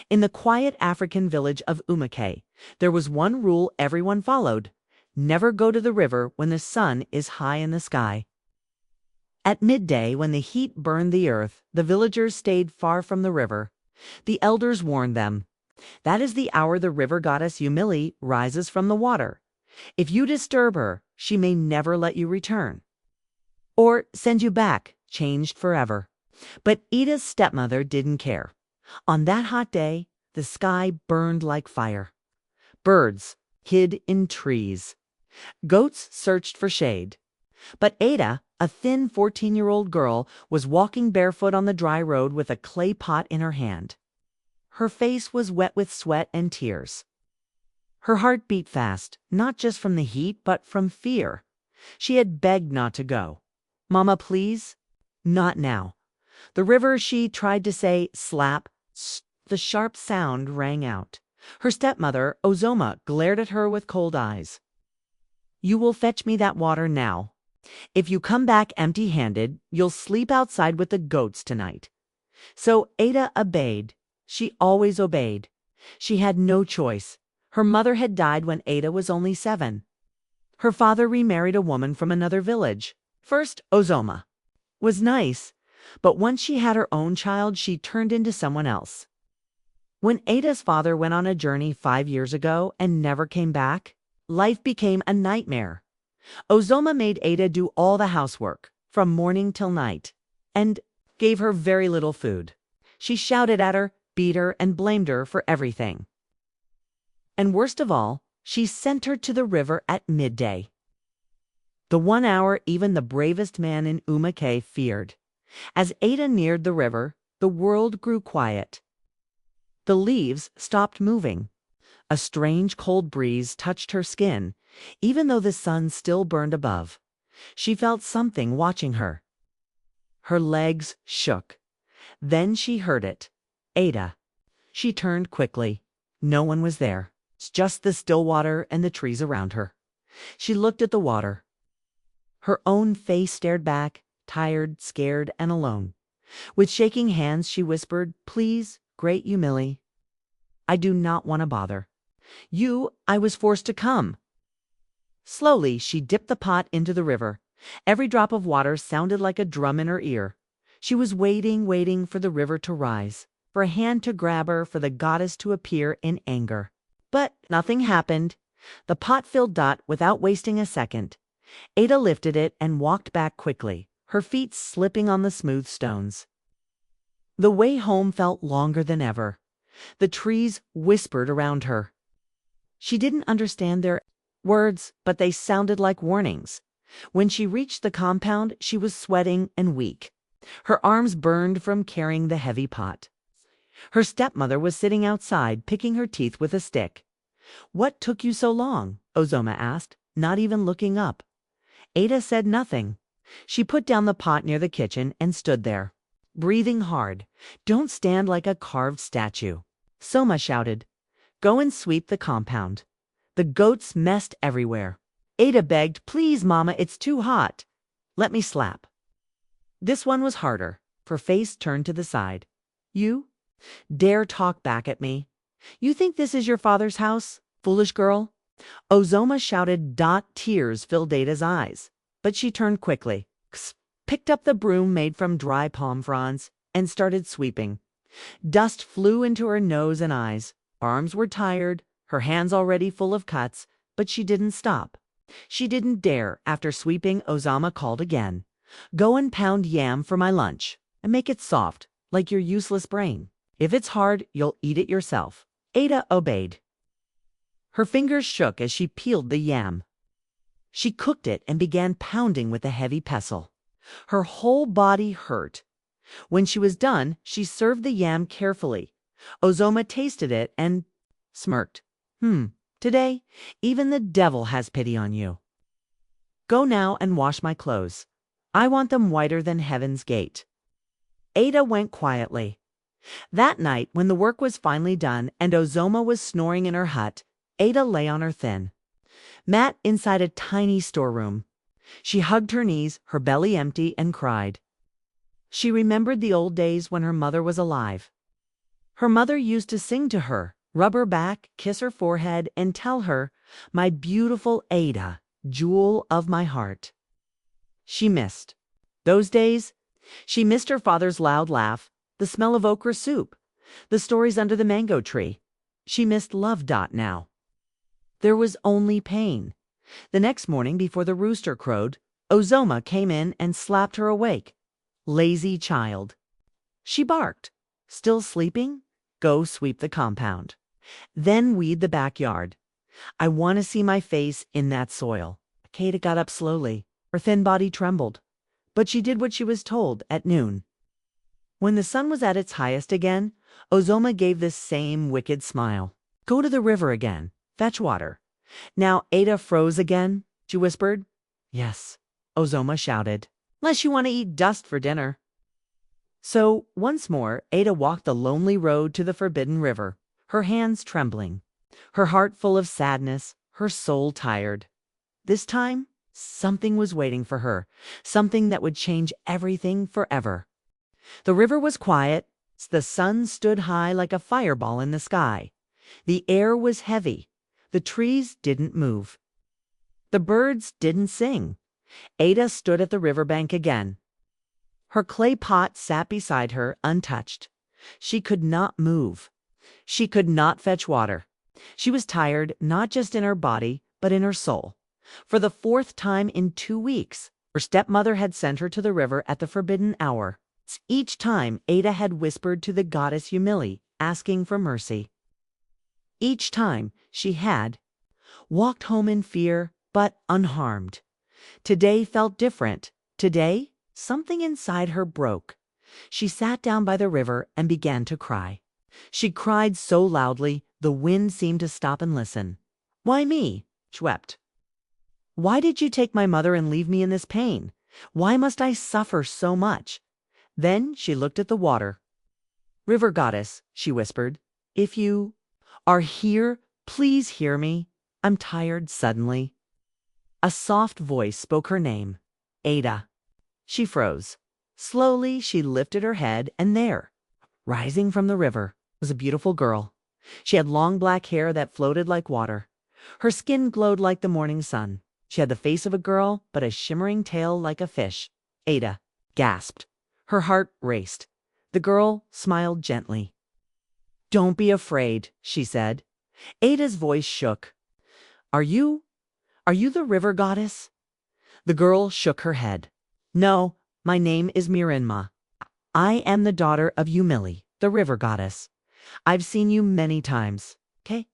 In the quiet African village of Umake, there was one rule everyone followed: never go to the river when the sun is high in the sky. At midday, when the heat burned the earth, the villagers stayed far from the river. The elders warned them, "That is the hour the river goddess Yumili rises from the water. If you disturb her, she may never let you return, or send you back, changed forever." But Ida's stepmother didn't care. On that hot day, the sky burned like fire. Birds hid in trees. Goats searched for shade. But Ada, a thin 14-year-old girl, was walking barefoot on the dry road with a clay pot in her hand. Her face was wet with sweat and tears. Her heart beat fast, not just from the heat, but from fear. She had begged not to go. "Mama, please." "Not now." The river, she tried to say, slap. The sharp sound rang out. Her stepmother, Ozoma, glared at her with cold eyes. "You will fetch me that water now. If you come back empty-handed, you'll sleep outside with the goats tonight." So Ada obeyed. She always obeyed. She had no choice. Her mother had died when Ada was only 7. Her father remarried a woman from another village. First, Ozoma was nice, but once she had her own child, she turned into someone else. When Ada's father went on a journey 5 years ago and never came back, life became a nightmare. Ozoma made Ada do all the housework, from morning till night, and gave her very little food. She shouted at her, beat her, and blamed her for everything. And worst of all, she sent her to the river at midday. The 1 hour even the bravest man in Umake feared. As Ada neared the river, the world grew quiet. The leaves stopped moving. A strange cold breeze touched her skin, even though the sun still burned above. She felt something watching her. Her legs shook. Then she heard it. "Ada." She turned quickly. No one was there. Just the still water and the trees around her. She looked at the water. Her own face stared back, tired, scared, and alone. With shaking hands, she whispered, "Please, great Yumili, I do not want to bother you. I was forced to come." Slowly, she dipped the pot into the river. Every drop of water sounded like a drum in her ear. She was waiting for the river to rise, for a hand to grab her, for the goddess to appear in anger. But nothing happened. The pot filled Dot without wasting a second. Ada lifted it and walked back quickly, her feet slipping on the smooth stones. The way home felt longer than ever. The trees whispered around her. She didn't understand their words, but they sounded like warnings. When she reached the compound, she was sweating and weak. Her arms burned from carrying the heavy pot. Her stepmother was sitting outside, picking her teeth with a stick. "What took you so long?" Ozoma asked, not even looking up. Ada said nothing. She put down the pot near the kitchen and stood there, breathing hard. "Don't stand like a carved statue," Soma shouted. "Go and sweep the compound. The goats messed everywhere." Ada begged, "Please, Mama, it's too hot. Let me slap." This one was harder. Her face turned to the side. "You dare talk back at me? You think this is your father's house, foolish girl?" Ozoma shouted. Tears filled Ada's eyes, but she turned quickly, picked up the broom made from dry palm fronds, and started sweeping. Dust flew into her nose and eyes. Arms were tired, her hands already full of cuts, but she didn't stop. She didn't dare. After sweeping, Ozoma called again. "Go and pound yam for my lunch, and make it soft, like your useless brain. If it's hard, you'll eat it yourself." Ada obeyed. Her fingers shook as she peeled the yam. She cooked it and began pounding with a heavy pestle. Her whole body hurt. When she was done, she served the yam carefully. Ozoma tasted it and smirked. Today, even the devil has pity on you. Go now and wash my clothes. I want them whiter than heaven's gate." Ada went quietly. That night, when the work was finally done and Ozoma was snoring in her hut, Ada lay on her thin mat inside a tiny storeroom. She hugged her knees, her belly empty, and cried. She remembered the old days when her mother was alive. Her mother used to sing to her, rub her back, kiss her forehead, and tell her, "My beautiful Ada, jewel of my heart." She missed those days. She missed her father's loud laugh, the smell of okra soup, the stories under the mango tree. She missed Love Dot now. There was only pain. The next morning before the rooster crowed, Ozoma came in and slapped her awake. Lazy child. She barked. Still sleeping? Go sweep the compound. Then weed the backyard. I want to see my face in that soil. Kata got up slowly. Her thin body trembled. But she did what she was told at noon. When the sun was at its highest again, Ozoma gave this same wicked smile. Go to the river again. Fetch water. Now Ada froze again, she whispered. Yes, Ozoma shouted. Unless you want to eat dust for dinner. So, once more, Ada walked the lonely road to the forbidden river, her hands trembling, her heart full of sadness, her soul tired. This time, something was waiting for her, something that would change everything forever. The river was quiet. The sun stood high like a fireball in the sky. The air was heavy. The trees didn't move. The birds didn't sing. Ada stood at the riverbank again. Her clay pot sat beside her, untouched. She could not move. She could not fetch water. She was tired, not just in her body, but in her soul. For the 4th time in 2 weeks, her stepmother had sent her to the river at the forbidden hour. Each time, Ada had whispered to the goddess Humili, asking for mercy. Each time, she had walked home in fear, but unharmed. Today felt different. Today, something inside her broke. She sat down by the river and began to cry. She cried so loudly, the wind seemed to stop and listen. Why me? She wept. Why did you take my mother and leave me in this pain? Why must I suffer so much? Then she looked at the water. River goddess, she whispered, if you are here, please hear me. I'm tired suddenly. A soft voice spoke her name, Ada. She froze. Slowly she lifted her head, and there, rising from the river, was a beautiful girl. She had long black hair that floated like water. Her skin glowed like the morning sun. She had the face of a girl, but a shimmering tail like a fish. Ada gasped. Her heart raced. The girl smiled gently. Don't be afraid, she said. Ada's voice shook. Are you the river goddess? The girl shook her head. No, my name is Mirinma. I am the daughter of Humili, the river goddess. I've seen you many times. Okay?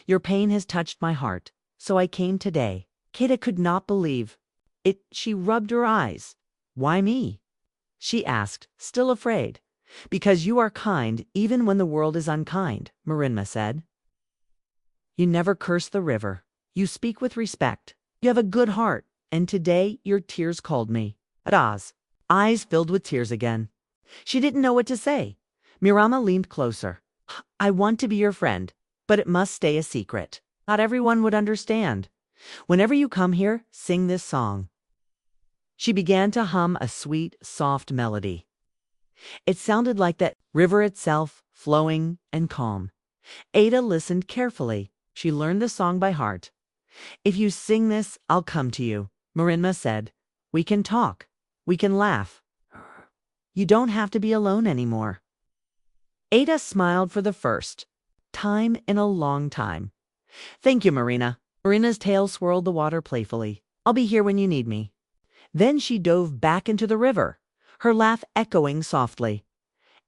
Your pain has touched my heart, so I came today. Kata could not believe it. She rubbed her eyes. Why me? She asked, still afraid. Because you are kind even when the world is unkind, Mirinma said. You never curse the river. You speak with respect. You have a good heart, and today your tears called me. Ada's eyes filled with tears again. She didn't know what to say. Mirinma leaned closer. I want to be your friend, but it must stay a secret. Not everyone would understand. Whenever you come here, sing this song. She began to hum a sweet, soft melody. It sounded like that river itself, flowing and calm. Ada listened carefully. She learned the song by heart. If you sing this, I'll come to you, Mirinma said. We can talk. We can laugh. You don't have to be alone anymore. Ada smiled for the first time in a long time. Thank you, Marina. Marina's tail swirled the water playfully. I'll be here when you need me. Then she dove back into the river, her laugh echoing softly.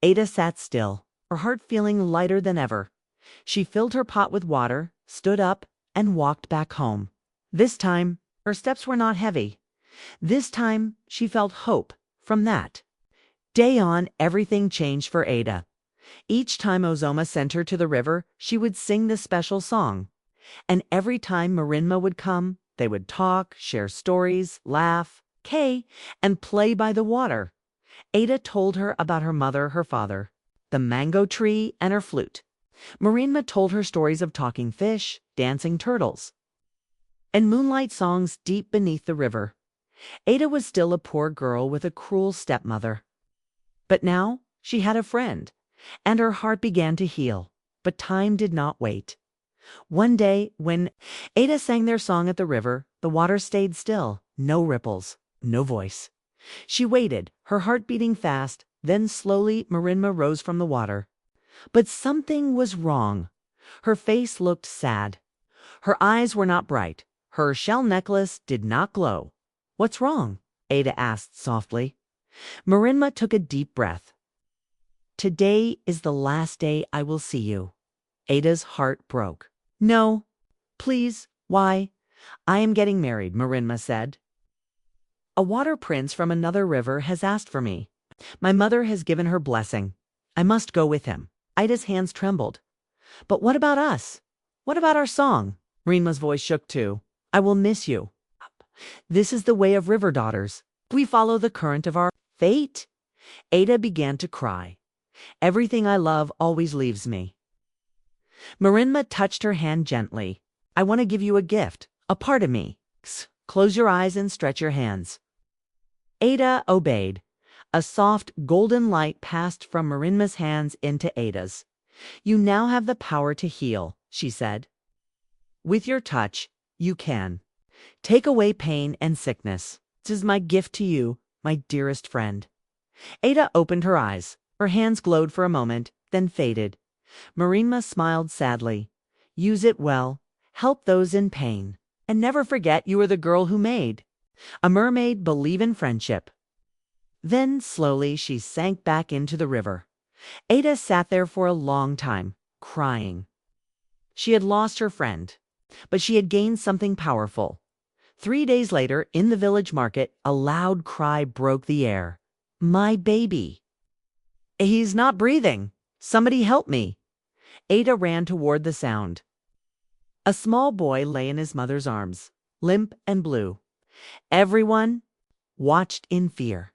Ada sat still, her heart feeling lighter than ever. She filled her pot with water, stood up, and walked back home. This time, her steps were not heavy. This time, she felt hope from that. Day on, everything changed for Ada. Each time Ozoma sent her to the river, she would sing this special song. And every time Mirinma would come, they would talk, share stories, laugh, and play by the water. Ada told her about her mother, her father, the mango tree, and her flute. Mirinma told her stories of talking fish, dancing turtles, and moonlight songs deep beneath the river. Ada was still a poor girl with a cruel stepmother. But now she had a friend, and her heart began to heal. But time did not wait. One day, when Ada sang their song at the river, the water stayed still, no ripples, no voice. She waited, her heart beating fast, then slowly Marinma rose from the water. But something was wrong. Her face looked sad. Her eyes were not bright. Her shell necklace did not glow. "What's wrong?" Ada asked softly. Marinma took a deep breath. "Today is the last day I will see you." Ada's heart broke. "No, please, why?" "I am getting married," Marinma said. "A water prince from another river has asked for me. My mother has given her blessing. I must go with him." Ida's hands trembled. "But what about us? What about our song?" Marinma's voice shook too. "I will miss you. This is the way of river daughters. We follow the current of our fate." Ada began to cry. "Everything I love always leaves me." Marinma touched her hand gently. "I want to give you a gift, a part of me. Close your eyes and stretch your hands." Ada obeyed. A soft, golden light passed from Marinma's hands into Ada's. "You now have the power to heal," she said. "With your touch, you can. Take away pain and sickness. This is my gift to you, my dearest friend." Ada opened her eyes. Her hands glowed for a moment, then faded. Marinma smiled sadly. "Use it well. Help those in pain. And never forget you are the girl who made. A mermaid believe in friendship." Then slowly she sank back into the river. Ada sat there for a long time, crying. She had lost her friend, but she had gained something powerful. 3 days later, in the village market, a loud cry broke the air. "My baby! He's not breathing! Somebody help me!" Ada ran toward the sound. A small boy lay in his mother's arms, limp and blue. Everyone watched in fear.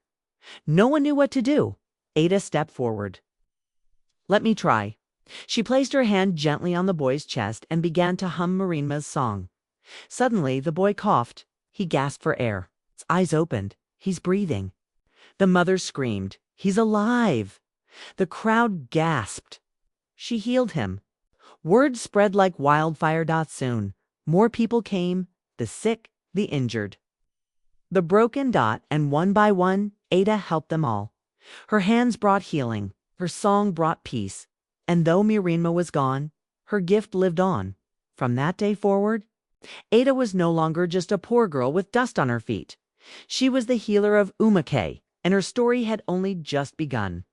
No one knew what to do. Ada stepped forward. "Let me try." She placed her hand gently on the boy's chest and began to hum Marinma's song. Suddenly, the boy coughed. He gasped for air. His eyes opened. "He's breathing." The mother screamed, "He's alive!" The crowd gasped. She healed him. Word spread like wildfire. Soon, more people came, the sick, the injured, the broken. And one by one, Ada helped them all. Her hands brought healing. Her song brought peace. And though Marinma was gone, her gift lived on. From that day forward, Ada was no longer just a poor girl with dust on her feet. She was the healer of Umakei, and her story had only just begun.